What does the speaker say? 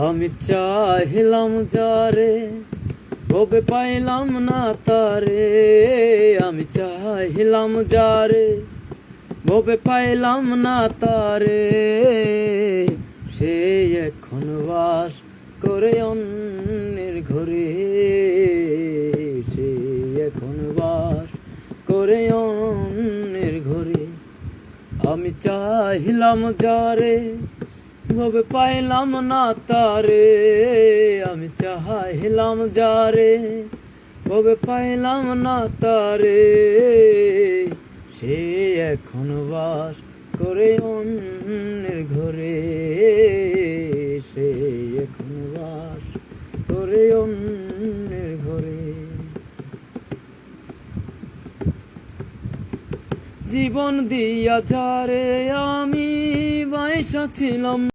আমি চাহিলাম যারে ভবে পাইলাম না তারে। আমি চাহিলাম যারে ভবে পাইলাম না তারে। সে এখন বাস করে অন্যের ঘরে। সে এখন বাস করে অন্যের ঘরে। আমি চাহিলাম যারে ভবে পাইলাম না তারে। আমি চাহিলাম যারে ভবে পাইলাম না তারে। সে এখন বাস করে অন্যের ঘরে। সে এখন বাস করে অন্যের ঘরে। জীবন দিয়া যারে আমি বাইসা ছিলাম